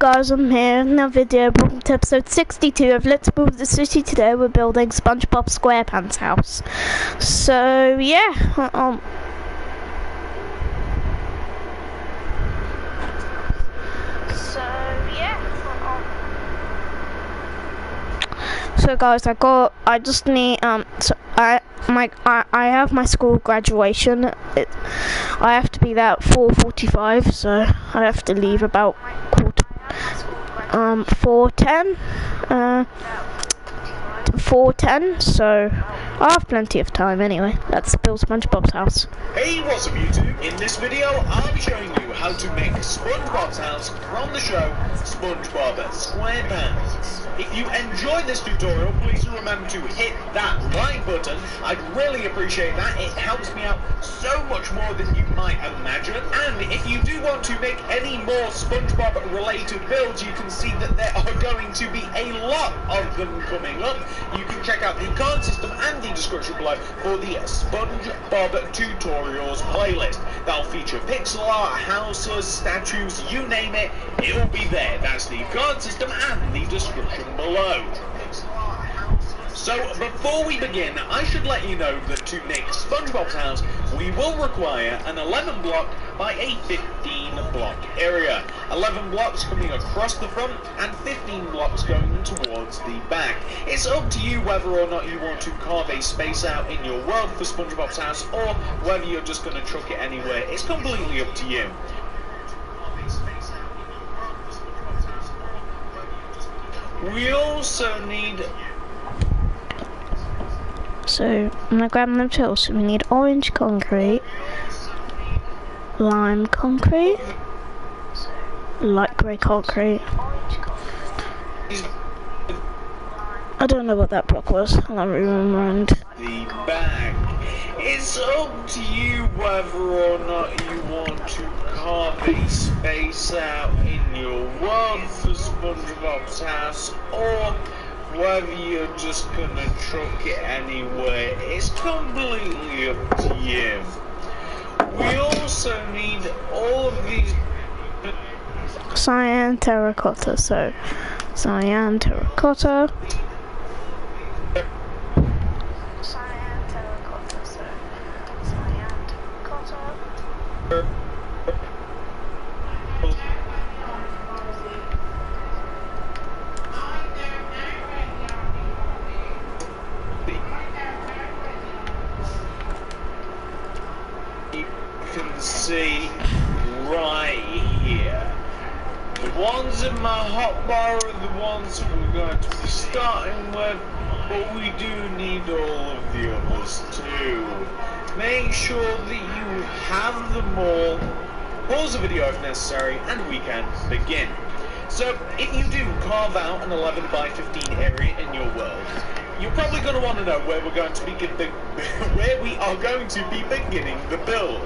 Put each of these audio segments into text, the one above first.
guys, I'm here in a video welcome to episode 62 of Let's Build the City. Today we're building Spongebob Squarepants house. So yeah, So guys, I just need I have my school graduation. I have to be there at 4:45, so I have to leave about 4:10. 4:10. So I have plenty of time anyway. Let's build SpongeBob's house. Hey, what's up YouTube? In this video, I'll be showing you how to make SpongeBob's house from the show SpongeBob Squarepants. If you enjoyed this tutorial, please remember to hit that like button. I'd really appreciate that. It helps me out so much more than you might imagine. And if you do want to make any more SpongeBob related builds, you can see that there are going to be a lot of them coming up. You can check out the card system and the description below for the SpongeBob tutorials playlist. That'll feature pixel art, houses, statues, you name it, it'll be there. That's the card system and the description below. So before we begin, I should let you know that to make SpongeBob's house, we will require an 11 block by a 15 block area. 11 blocks coming across the front and 15 blocks going towards the back. It's up to you whether or not you want to carve a space out in your world for SpongeBob's house or whether you're just going to chuck it anywhere. It's completely up to you. We also need... So I'm gonna grab them tools. So we need orange concrete, lime concrete, light grey concrete. I don't know what that block was. I don't remember. The back. It's up to you whether or not you want to carve a space out in your world for SpongeBob's house or whether you're just gonna truck it anywhere. It's completely up to you. We also need all of these Cyan Terracotta. So Cyan Terracotta. See right here. The ones in my hotbar are the ones we're going to be starting with, but we do need all of the others too. Make sure that you have them all. Pause the video if necessary, and we can begin. So, if you do carve out an 11 by 15 area in your world, you're probably going to want to know where we're going to begin where we are going to be beginning the build.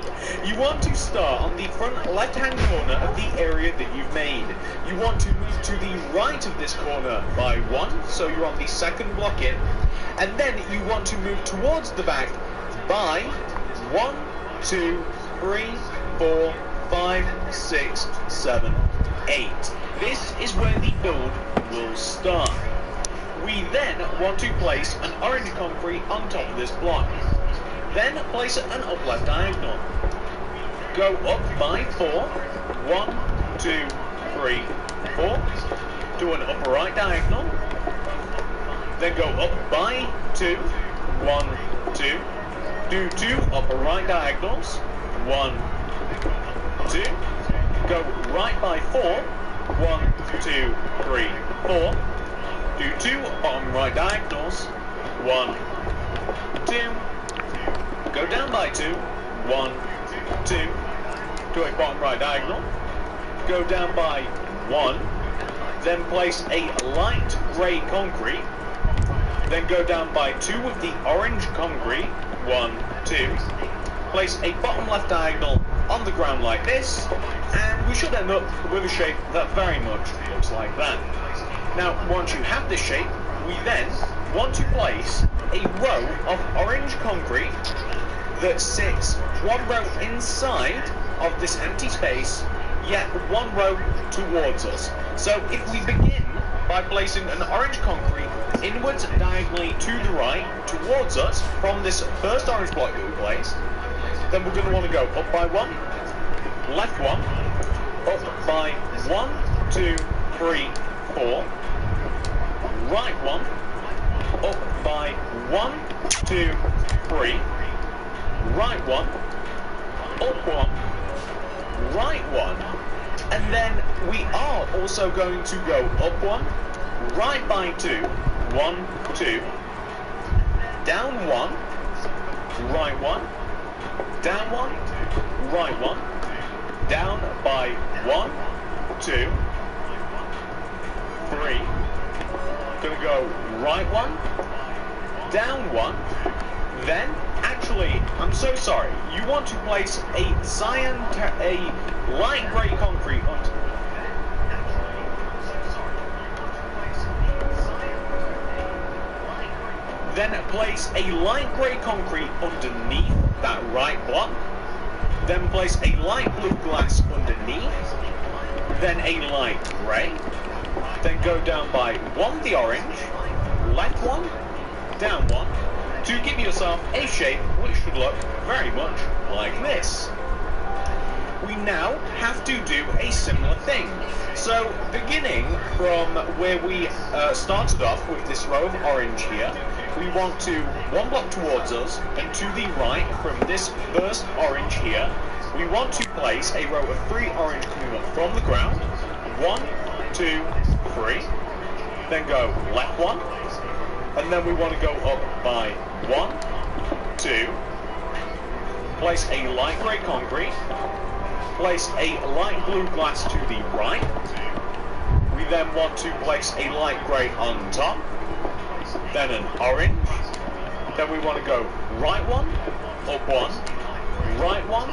You want to start on the front left-hand corner of the area that you've made. You want to move to the right of this corner by 1, so you're on the second block in, and then you want to move towards the back by 1, 2, 3, 4, 5, 6, 7, 8. This is where the build will start. We then want to place an orange concrete on top of this block. Then place an up left diagonal. Go up by 4. 1, 2, 3, 4. Do an upper right diagonal. Then go up by 2. 1, 2. Do 2 upper right diagonals. 1, 2. Go right by 4. 1, 2, 3, 4. Do 2 bottom right diagonals. 1, 2. Go down by 2. 1, 2. Do a bottom right diagonal. Go down by 1. Then place a light grey concrete. Then go down by 2 with the orange concrete. 1, 2. Place a bottom left diagonal on the ground like this. And we should end up with a shape that very much looks like that. Now, once you have this shape, we then want to place a row of orange concrete that sits one row inside of this empty space, yet one row towards us. So if we begin by placing an orange concrete inwards diagonally to the right towards us from this first orange block that we placed, then we're going to want to go up by 1, left 1, up by 1, 2, 3, 4, right 1, up by 1, 2, 3, right 1, up 1, right 1, and then we are also going to go up 1, right by 2, 1, 2, down 1, right 1, down 1, right 1, down by 1, 2, 3, gonna go right 1, down 1, then, actually, I'm so sorry, you want to place a light grey concrete onto. Then place a light grey concrete underneath that right block. Then place a light blue glass underneath. Then a light grey. Then go down by 1 the orange, left 1, down 1, to give yourself a shape which should look very much like this. We now have to do a similar thing. So beginning from where we started off with this row of orange here, we want to 1 block towards us, and to the right from this first orange here, we want to place a row of 3 orange coming up from the ground. 1, 2, 3. Then go left 1, and then we want to go up by 1, 2. Place a light grey concrete. Place a light blue glass to the right. We then want to place a light grey on top. Then an orange. Then we want to go right 1, up 1, right 1,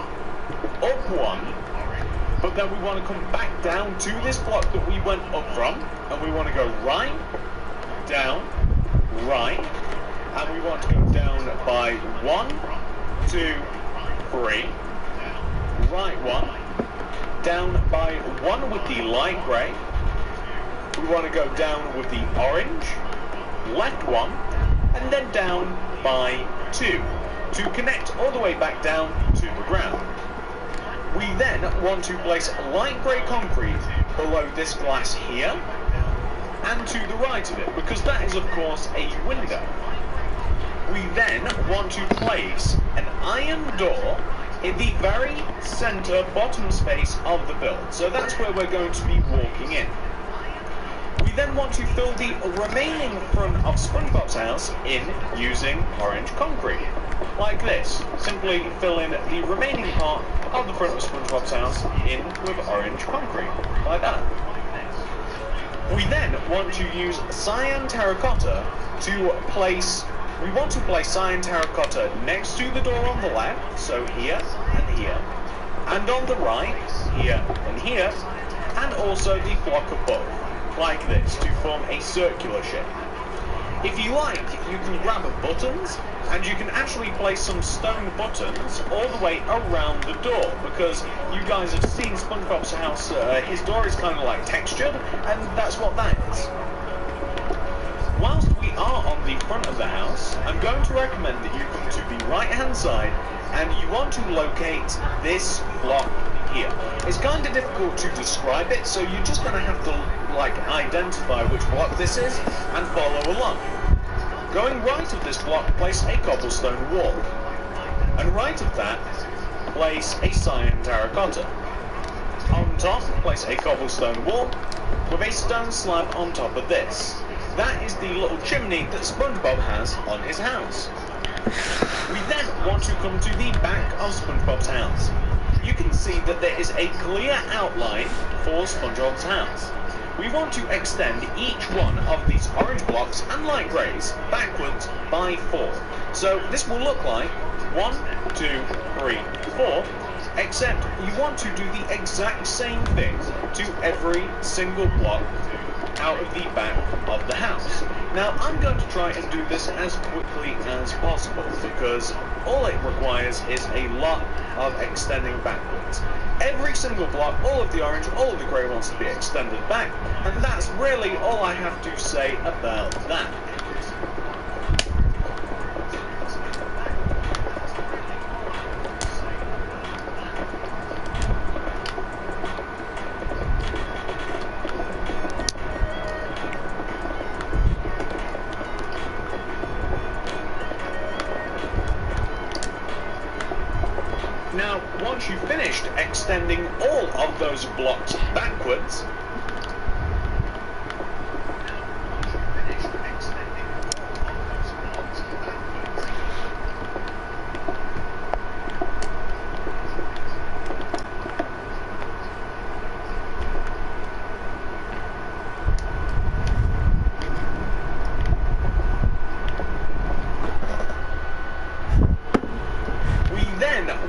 up 1. But then we want to come back down to this block that we went up from, and we want to go right, down, right, and we want to go down by 1, 2, 3, right 1, down by 1 with the light grey. We want to go down with the orange, left 1, and then down by 2 to connect all the way back down to the ground. We then want to place light grey concrete below this glass here and to the right of it, because that is of course a window. We then want to place an iron door in the very centre bottom space of the build, so that's where we're going to be walking in. We then want to fill the remaining front of Spongebob's house in using orange concrete. Like this. Simply fill in the remaining part of the front of Spongebob's house in with orange concrete. Like that. We then want to use Cyan Terracotta to place... We want to place Cyan Terracotta next to the door on the left, so here and here. And on the right, here and here. And also the block above. Like this, to form a circular shape. If you like, you can grab buttons, and you can actually place some stone buttons all the way around the door, because you guys have seen Spongebob's house, his door is kind of like textured, and that's what that is. Whilst we are on the front of the house, I'm going to recommend that you come to the right hand side, and you want to locate this block here. It's kind of difficult to describe it, so you're just going to have to identify which block this is and follow along. Going right of this block, place a cobblestone wall, and right of that, place a Cyan Terracotta. On top, place a cobblestone wall with a stone slab on top of this. That is the little chimney that Spongebob has on his house. We then want to come to the back of Spongebob's house. You can see that there is a clear outline for Spongebob's house. We want to extend each one of these orange blocks and light greys backwards by 4. So this will look like 1, 2, 3, 4, except you want to do the exact same thing to every single block out of the back of the house. Now I'm going to try and do this as quickly as possible because all it requires is a lot of extending backwards. Every single block, all of the orange, all of the grey wants to be extended back, and that's really all I have to say about that. Now, once you've finished extending all of those blocks backwards,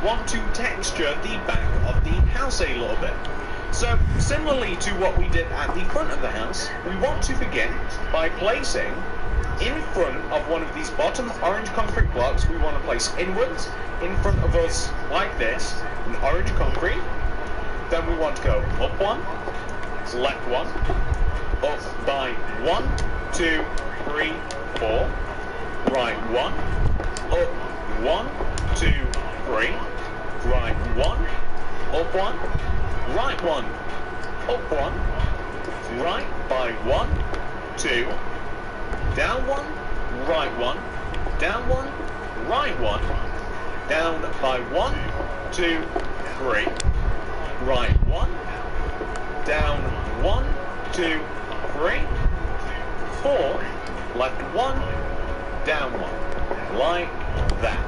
want to texture the back of the house a little bit. So, similarly to what we did at the front of the house, we want to begin by placing in front of one of these bottom orange concrete blocks, we want to place inwards in front of us like this, an orange concrete. Then we want to go up one, left one, up by 1, 2, 3, 4, right one, up 1, 2, 3, right one, up one, right one, up one, right by 1, 2, down one, right one, down one, right one, down by 1, 2, 3, right one, down 1, 2, 3, 4, left one, down one, like that.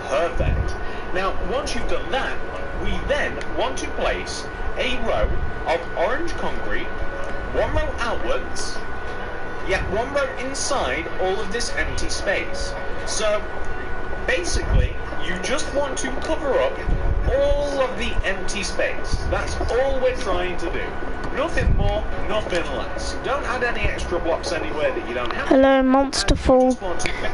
Perfect. Now, once you've done that, we then want to place a row of orange concrete, one row outwards, yet one row inside all of this empty space. So, basically, you just want to cover up all of the empty space. That's all we're trying to do. Nothing more, nothing less. Don't add any extra blocks anywhere that you don't have. Hello, Monsterful.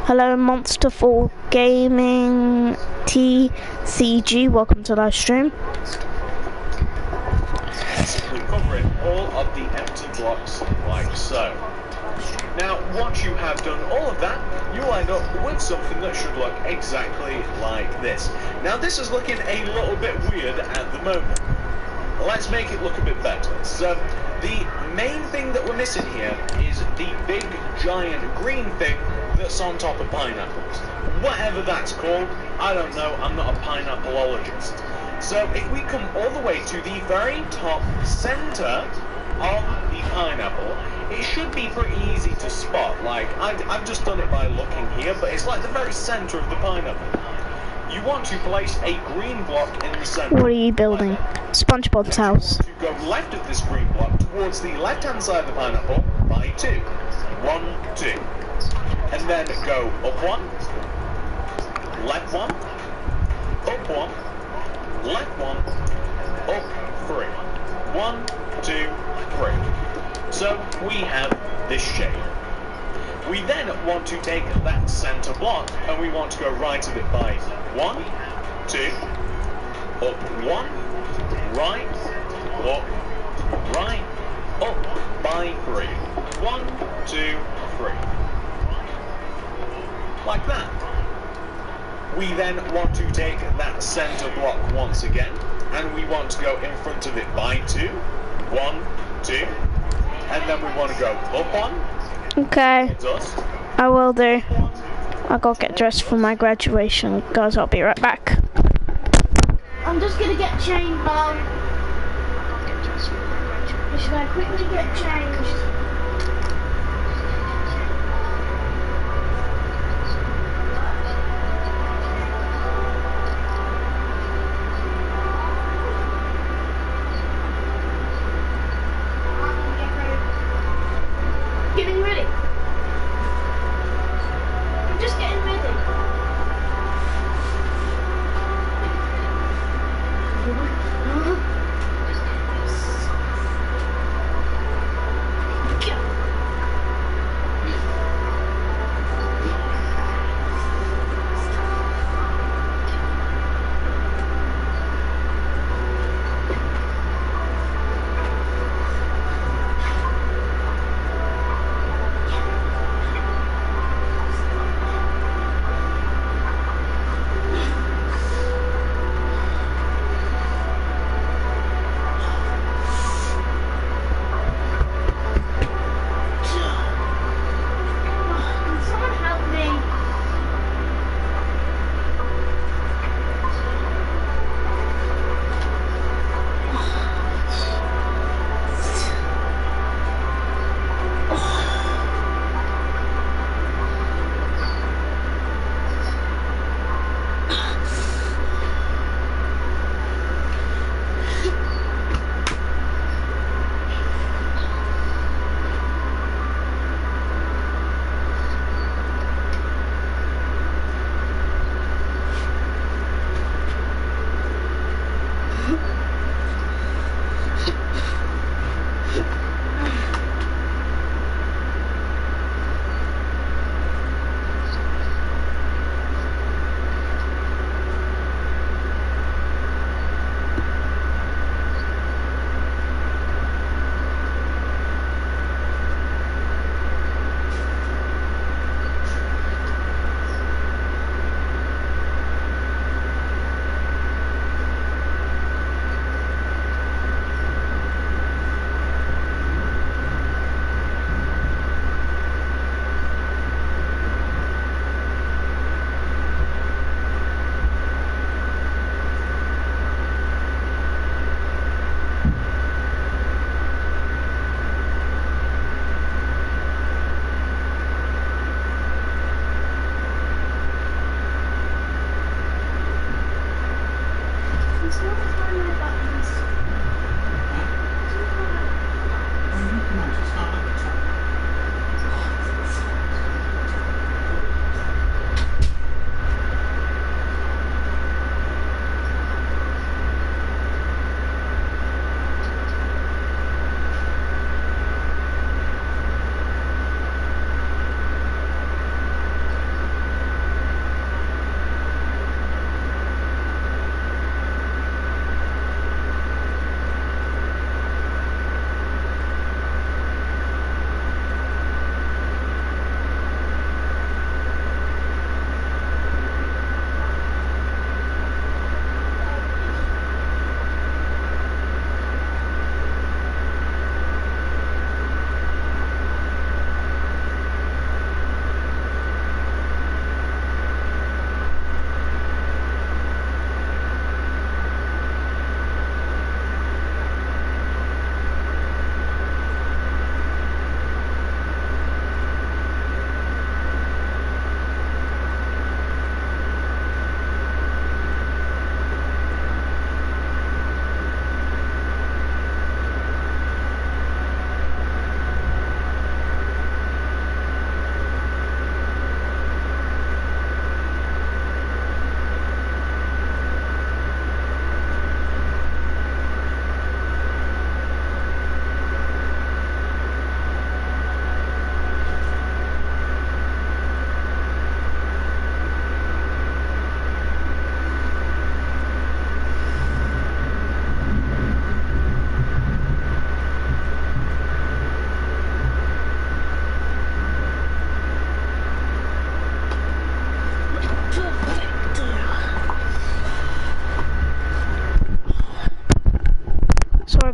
Hello, Monsterful Gaming TCG. Welcome to live stream. We're covering all of the empty blocks like so. Now, once you have done all of that, you'll end up with something that should look exactly like this. Now, this is looking a little bit weird at the moment. Let's make it look a bit better. So, the main thing that we're missing here is the big, giant green thing that's on top of pineapples. Whatever that's called, I don't know, I'm not a pineappleologist. So, if we come all the way to the very top center of the pineapple, it should be pretty easy to spot. Like, I've just done it by looking here, but it's like the very center of the pineapple. You want to place a green block in the center. What are you building? Spongebob's house. You go left of this green block towards the left-hand side of the pineapple by 2. 1, 2. And then go up 1, left 1, up 1, left 1, up 3. 1, 2, 3. So we have this shape. We then want to take that center block and we want to go right of it by 1, 2, up 1, right, up by 3. 1, 2, 3. Like that. We then want to take that center block once again and we want to go in front of it by 2. 1, 2. And then we want to go up 1. Okay, I will do. I'll go get dressed for my graduation, guys. I'll be right back. I'm just gonna get changed, Mum. Should I quickly get changed? Getting ready. I'm just getting ready.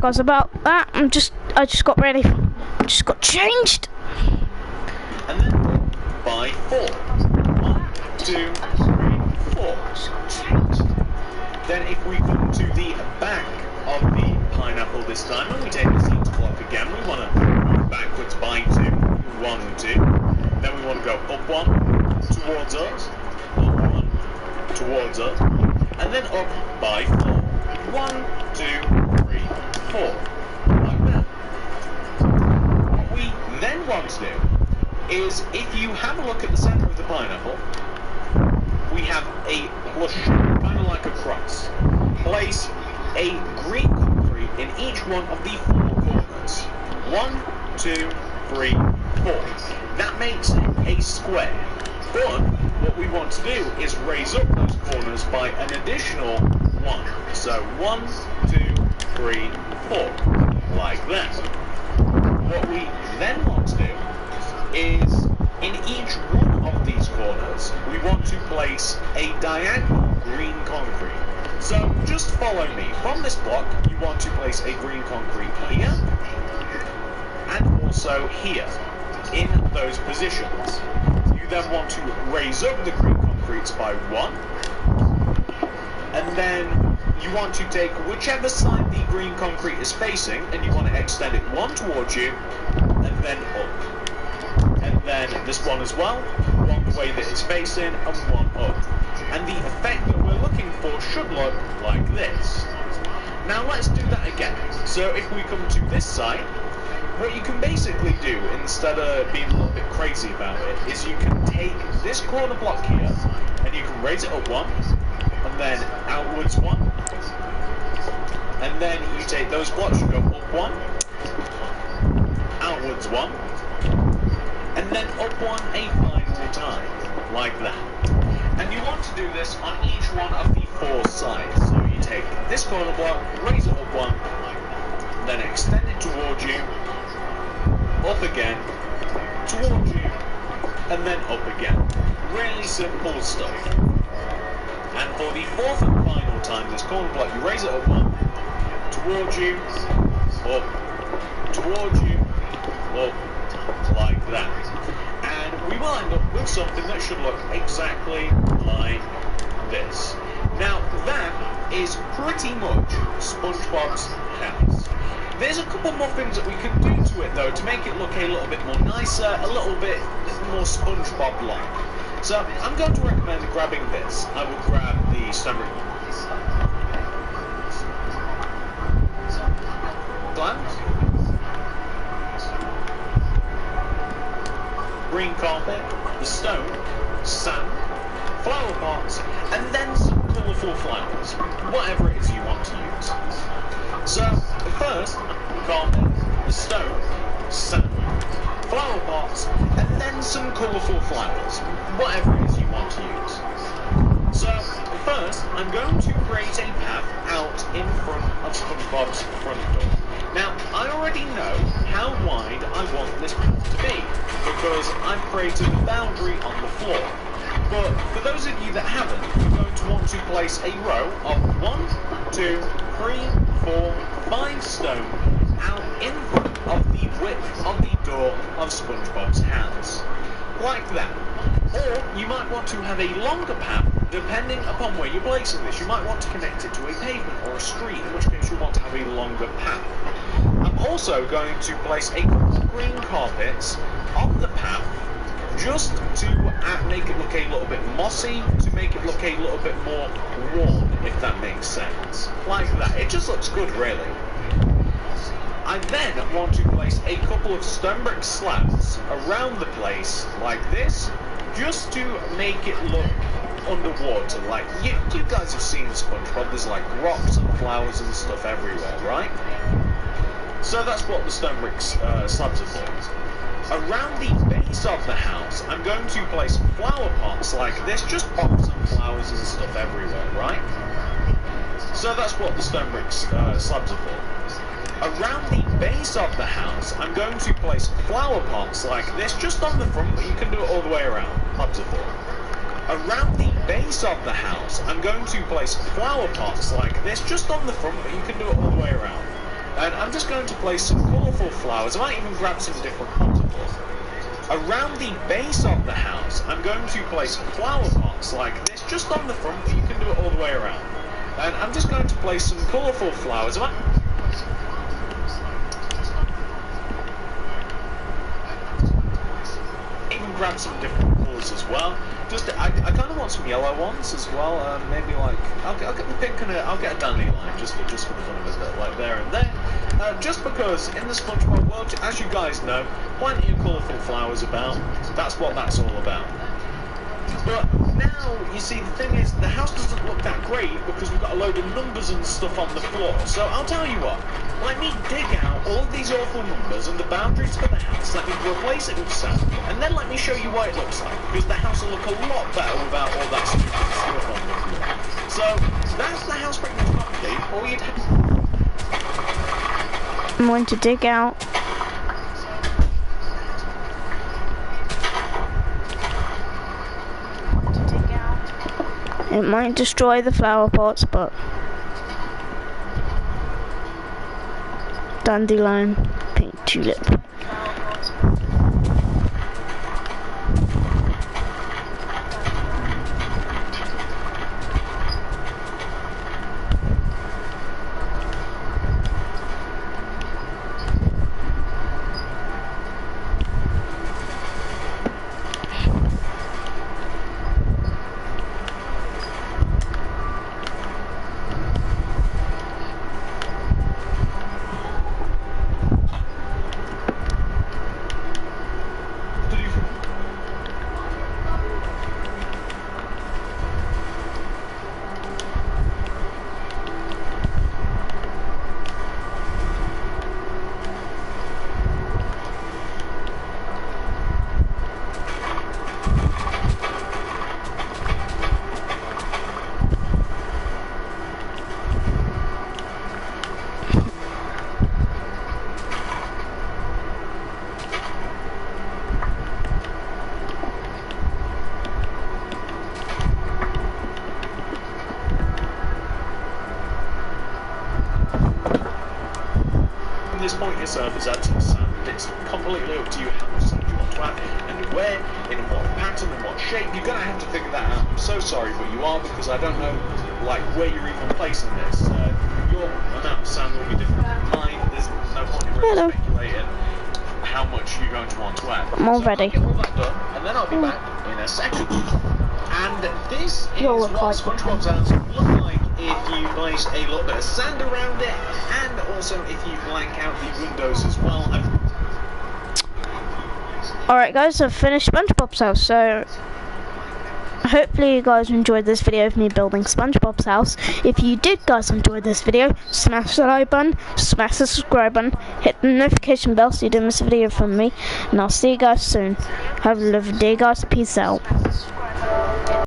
guys about that. I just got ready. Just got changed. And then by 4. 1, 2, 3, 4. Then if we come to the back of the pineapple this time, and we take the seat block again, we want to move backwards by 2. 1, 2. Then we want to go up 1 towards us. Up 1 towards us. And then up by 4. 1, 2, 3, 4. Like that. What we then want to do is, if you have a look at the centre of the pineapple, we have a plush, kind of like a cross. Place a green concrete in each one of the 4 corners. 1, 2, 3, 4. That makes it a square. But what we want to do is raise up those corners by an additional 1. So 1, 2, 3, 4. Like that. What we then want to do is, in each one of these corners, we want to place a diagonal green concrete. So just follow me. From this block, you want to place a green concrete here, and also here, in those positions. You then want to raise up the green concretes by 1, and then you want to take whichever side the green concrete is facing, and you want to extend it 1 towards you, and then up. And then this one as well, 1 the way that it's facing, and 1 up. And the effect that we're looking for should look like this. Now let's do that again. So if we come to this side, what you can basically do, instead of being a little bit crazy about it, is you can take this corner block here, and you can raise it up 1, and then outwards 1, and then you take those blocks, you go up 1, outwards 1, and then up 1 a final time, like that. And you want to do this on each one of the 4 sides. So you take this corner block, raise it up 1, then extend it towards you, up again, towards you, and then up again. Really simple stuff. And for the 4th and final time, this corner block, you raise it up 1, towards you, up, towards you, up, like that. And we will end up with something that should look exactly like this. Now that is pretty much Spongebob's house. There's a couple more things that we can do to it though to make it look a little bit more nicer, a little bit more Spongebob-like. So I'm going to recommend grabbing this. I will grab the standard glands, green carpet, the stone, sand, flower pots, and then some colourful flowers, whatever it is you want to use. So, first, carpet, the stone, sand, flower pots, and then some colourful flowers, whatever it is you want to use. So, first, I'm going to create a path out in front of Spongebob's front door. Now, I already know how wide I want this path to be, because I've created a boundary on the floor. But for those of you that haven't, you're going to want to place a row of 1, 2, 3, 4, 5 stone out in front of the width of the door of Spongebob's house. Like that. Or you might want to have a longer path, depending upon where you're placing this. You might want to connect it to a pavement or a street, in which case you want to have a longer path. I'm also going to place a couple of green carpets on the path, just to make it look a little bit mossy, to make it look a little bit more worn, if that makes sense. Like that. It just looks good, really. I then want to place a couple of stone brick slabs around the place, like this, just to make it look underwater. Like, you guys have seen SpongeBob, there's like rocks and flowers and stuff everywhere, right? So that's what the stone brick slabs are for. Around the base of the house, I'm going to place flower pots like this, just pots and flowers and stuff everywhere, right? So that's what the stone brick slabs are for. Around the base of the house, I'm going to place flower pots like this, just on the front, but you can do it all the way around, up to 4. Around the base of the house, I'm going to place flower pots like this, just on the front, but you can do it all the way around. And I'm just going to place some colourful flowers. I might even grab some different potable. Around the base of the house, I'm going to place flower pots like this, just on the front, but you can do it all the way around. And I'm just going to place some colourful flowers. Grab some different colours as well. I kind of want some yellow ones as well. Maybe like I'll get the pink and I'll get a dandelion just for the fun of it, like there and there. Just because in the Spongebob world, as you guys know, plenty of colourful flowers about. That's what that's all about. But now, you see, the thing is, the house doesn't look that great because we've got a load of numbers and stuff on the floor. So I'll tell you what, let me dig out all of these awful numbers and the boundaries for the house, let me replace it with sand, and then let me show you what it looks like, because the house will look a lot better without all that stupid stuff on the floor. So, that's the house pretty much complete. All you'd have... I'm going to dig out. It might destroy the flower pots, but dandelion, pink tulip. This point yourself is add some sand. It's completely up to you how much sand you want to add and where, in what pattern and what shape. You're gonna have to figure that out. I'm so sorry, but you are, because I don't know like where you're even placing this. Your amount of sand will be different than mine. There's no point in really speculating how much you're going to want to add. I'm all ready. I'll get all that done, and then I'll be back in a second. And this is You'll what look like Spongebob's house look like if you place a little bit of sand around it, and also if you blank out the windows as well. Alright guys, I've finished SpongeBob's house, so hopefully you guys enjoyed this video of me building SpongeBob's house. If you did guys enjoy this video, smash the like button, smash the subscribe button, hit the notification bell so you don't miss a video from me, and I'll see you guys soon. Have a lovely day guys, peace out.